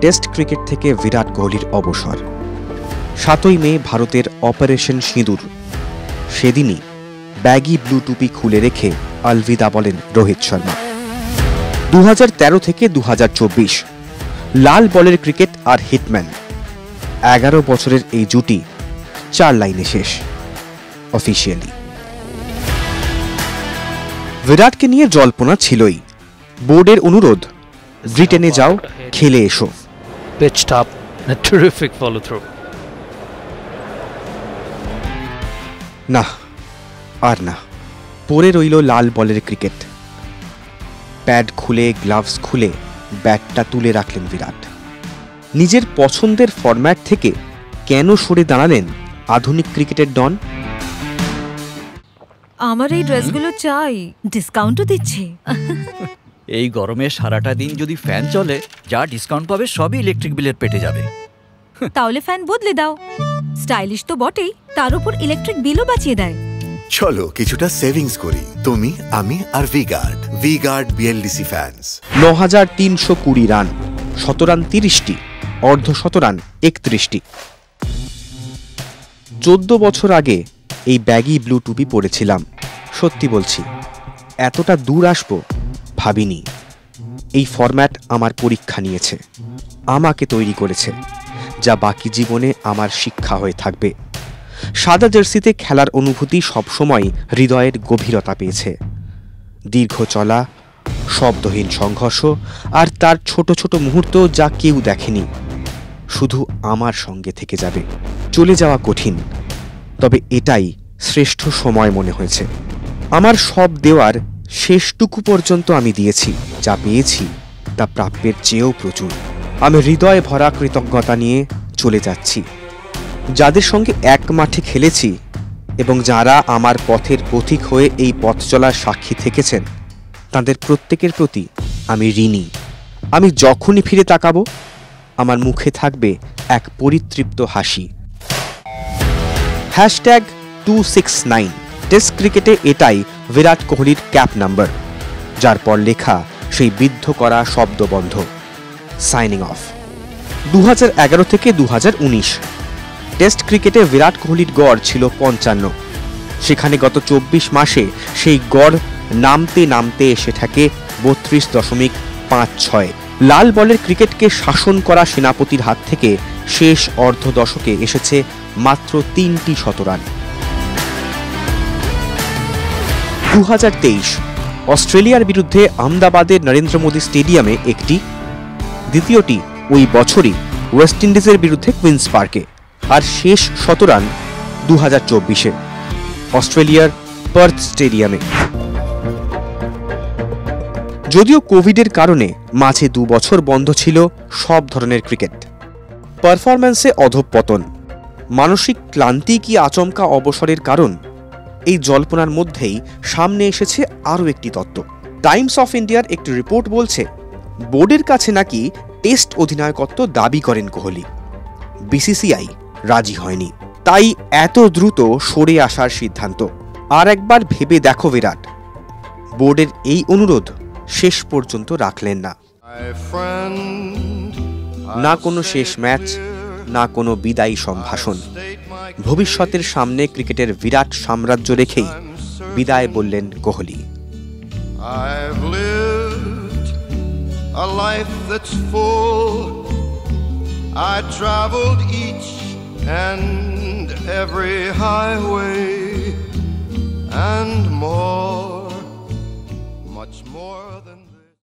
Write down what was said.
Test cricket থেকে বিরাট কোহলির অবসর। 7ই মে ভারতের অপারেশন সিঁদুর। সেদিনই ব্যাগি ব্লু টুপি খুলে রেখে আলবিদা বলেন রোহিত শর্মা। 2013 থেকে 2024 লাল বলের ক্রিকেট আর হিটম্যান। 11 বছরের এই জুটি 4 লাইনে শেষ অফিসিয়ালি। বিরাটকে নিয়ে জল্পনা ছিলই। বোর্ডের অনুরোধ, ব্রিটেনে যাও, খেলে এসো। Pitched up, a terrific follow through. না, আর না, পড়ে রইল লাল বলের ক্রিকেট। প্যাড খুলে, গ্লাভস খুলে ব্যাটটা তুলে রাখলেন বিরাট। নিজের পছন্দের ফরম্যাট থেকে কেন সরে দাঁড়ালেন আধুনিক ক্রিকেটের ডন? আমার এই ড্রেসগুলো চাই, ডিসকাউন্টও দিচ্ছে। এই গরমে সারাটা দিন যদি ফ্যান চলে, যা ডিসকাউন্ট পাবে সবই ইলেকট্রিক বিলের পেটে যাবে। তাহলে ফ্যান বদলে দাও। স্টাইলিশ তো বটেই, তার উপর ইলেকট্রিক বিলও বাঁচিয়ে দেয়। চলো কিছুটা সেভিংস করি, তুমি, আমি আর ভিগার্ড বিএলডিসি ফ্যানস। 9320 রান, শতরান 30টি, অর্ধ শতরান 31টি। 14 বছর আগে এই ব্যাগি ব্লু টুপি পরেছিলাম। সত্যি বলছি, এতটা দূর আসবো ভাবিনি। এই ফরম্যাট আমার পরীক্ষা নিয়েছে, আমাকে তৈরি করেছে, যা বাকি জীবনে আমার শিক্ষা হয়ে থাকবে। সাদা জার্সিতে খেলার অনুভূতি সবসময় হৃদয়ের গভীরতা পেয়েছে। দীর্ঘ চলা, শব্দহীন সংঘর্ষ আর তার ছোট ছোট মুহূর্ত যা কেউ দেখেনি, শুধু আমার সঙ্গে থেকে যাবে। চলে যাওয়া কঠিন, তবে এটাই শ্রেষ্ঠ সময় মনে হয়েছে। আমার সব দেওয়ার শেষটুকু পর্যন্ত আমি দিয়েছি। যা পেয়েছি তা প্রাপ্যের চেয়েও প্রচুর। আমি হৃদয়ে ভরা কৃতজ্ঞতা নিয়ে চলে যাচ্ছি। যাদের সঙ্গে এক মাঠে খেলেছি এবং যারা আমার পথের পথিক হয়ে এই পথ চলার সাক্ষী থেকেছেন, তাদের প্রত্যেকের প্রতি আমি ঋণী। আমি যখনই ফিরে তাকাবো, আমার মুখে থাকবে এক পরিতৃপ্ত হাসি। #269 টেস্ট ক্রিকেটে এটাই বিরাট কোহলির ক্যাপ নাম্বার, যার পর লেখা সেই বিদ্ধ করা শব্দবন্ধ সাইনিং অফ। 2011 থেকে 2019 টেস্ট ক্রিকেটে বিরাট কোহলির গড় ছিল 55। সেখানে গত 24 মাসে সেই গড় নামতে নামতে এসে থাকে 32.56। লাল বলের ক্রিকেটকে শাসন করা সেনাপতির হাত থেকে শেষ অর্ধ দশকে এসেছে মাত্র 3টি শতরান। 2023 অস্ট্রেলিয়ার বিরুদ্ধে আহমেদাবাদের নরেন্দ্র মোদী স্টেডিয়ামে একটি, দ্বিতীয়টি ওই বছরই ওয়েস্ট ইন্ডিজের বিরুদ্ধে কুইন্স পার্কে, আর শেষ শতরান 2024-এ অস্ট্রেলিয়ার পার্থ স্টেডিয়ামে। যদিও কোভিডের কারণে মাঝে 2 বছর বন্ধ ছিল সব ধরনের ক্রিকেট, পারফরম্যান্সে অধঃপতন, মানসিক ক্লান্তি কি আচমকা অবসরের কারণ? এই জল্পনার মধ্যেই সামনে এসেছে আরও একটি তত্ত্ব। টাইমস অফ ইন্ডিয়ার একটি রিপোর্ট বলছে, বোর্ডের কাছে নাকি টেস্ট অধিনায়কত্ব দাবি করেন কোহলি। বিসিসিআই রাজি হয়নি, তাই এত দ্রুত সরে আসার সিদ্ধান্ত। আর একবার ভেবে দেখো বিরাট, বোর্ডের এই অনুরোধ শেষ পর্যন্ত রাখলেন না। না কোনো শেষ ম্যাচ, না কোনো বিদায়ী সম্ভাষণ। ভবিষ্যতের সামনে ক্রিকেটের বিরাট সাম্রাজ্য রেখেই বিদায় বললেন Kohli. A life that's full, I traveled each and every highway and more, much more than